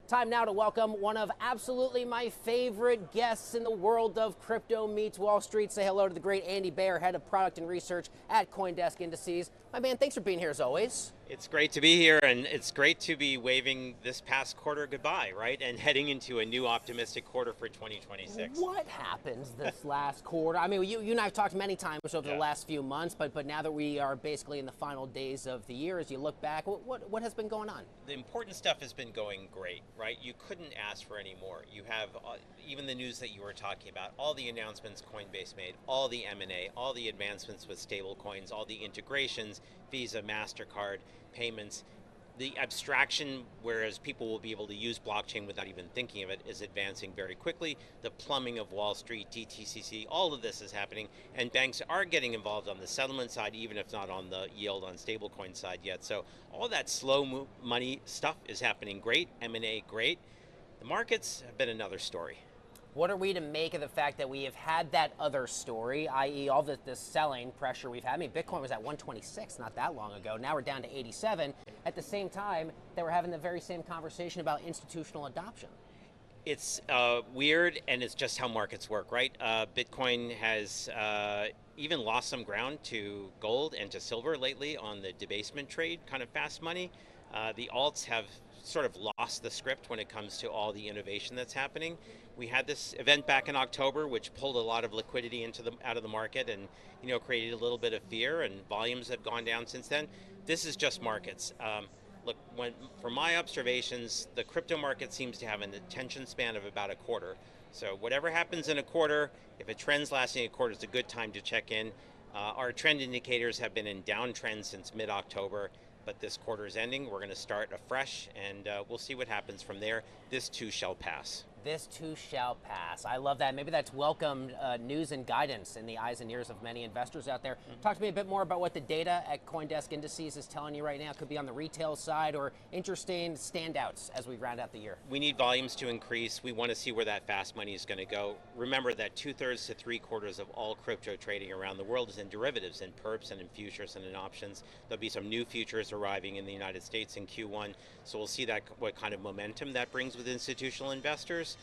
Time now to welcome one of absolutely my favorite guests in the world of crypto meets Wall Street. Say hello to the great Andy Baehr, head of product and research at CoinDesk Indices. My man, thanks for being here as always. It's great to be here, and it's great to be waving this past quarter goodbye, right? And heading into a new optimistic quarter for 2026. What happens this last quarter? I mean, you and I have talked many times over the last few months, but now that we are basically in the final days of the year, as you look back, what has been going on? The important stuff has been going great, right? You couldn't ask for any more. You have even the news that you were talking about, all the announcements Coinbase made, all the M&A, all the advancements with stablecoins, all the integrations, Visa, Mastercard, payments. The abstraction, whereas people will be able to use blockchain without even thinking of it, is advancing very quickly. The plumbing of Wall Street, DTCC, all of this is happening, and banks are getting involved on the settlement side, even if not on the yield on stablecoin side yet. So all that slow money stuff is happening great, M&A great. The markets have been another story. What are we to make of the fact that we have had that other story, i.e. all this selling pressure we've had? I mean, Bitcoin was at 126 not that long ago. Now we're down to 87. At the same time that we're having the very same conversation about institutional adoption. It's weird, and it's just how markets work, right? Bitcoin has even lost some ground to gold and to silver lately on the debasement trade, kind of fast money. The alts have sort of lost the script when it comes to all the innovation that's happening. We had this event back in October, which pulled a lot of liquidity out of the market, and created a little bit of fear. And volumes have gone down since then. This is just markets. Look, from my observations, the crypto market seems to have an attention span of about a quarter. So whatever happens in a quarter, if a trend's lasting a quarter, it's a good time to check in. Our trend indicators have been in downtrend since mid-October. But this quarter is ending. We're going to start afresh, and we'll see what happens from there. This too shall pass. This too shall pass. I love that. Maybe that's welcome news and guidance in the eyes and ears of many investors out there. Talk to me a bit more about what the data at CoinDesk Indices is telling you right now. It could be on the retail side or interesting standouts as we round out the year. We need volumes to increase. We want to see where that fast money is going to go. Remember that 2/3 to 3/4 of all crypto trading around the world is in derivatives, in perps and in futures and in options. There'll be some new futures arriving in the United States in Q1. So we'll see what kind of momentum that brings with institutional investors.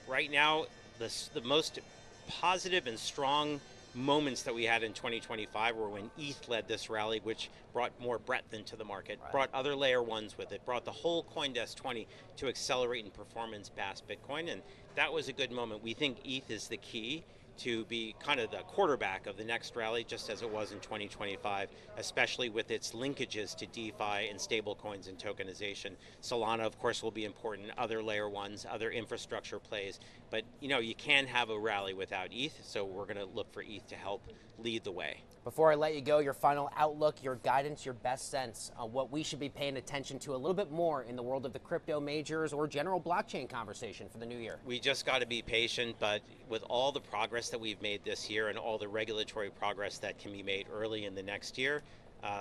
Right now, the most positive and strong moments that we had in 2025 were when ETH led this rally, which brought more breadth into the market, brought other layer ones with it, brought the whole CoinDesk 20 to accelerate in performance past Bitcoin, and that was a good moment. We think ETH is the key to be kind of the quarterback of the next rally, just as it was in 2025, especially with its linkages to DeFi and stablecoins and tokenization. Solana, of course, will be important, other layer ones, other infrastructure plays, but you can't have a rally without ETH, so we're going to look for ETH to help lead the way. Before I let you go, your final outlook, your guidance, your best sense on what we should be paying attention to a little bit more in the world of the crypto majors or general blockchain conversation for the new year. We just got to be patient, but with all the progress that we've made this year and all the regulatory progress that can be made early in the next year,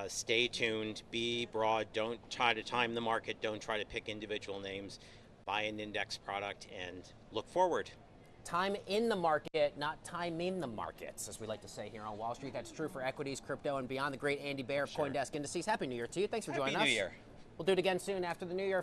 stay tuned, be broad, don't try to time the market, don't try to pick individual names, buy an index product, and look forward. Time in the market, not timing the markets, as we like to say here on Wall Street. That's true for equities, crypto, and beyond. The great Andy Baehr of CoinDesk Indices. Happy New Year to you. Thanks for joining us. Happy New Year. We'll do it again soon after the new year.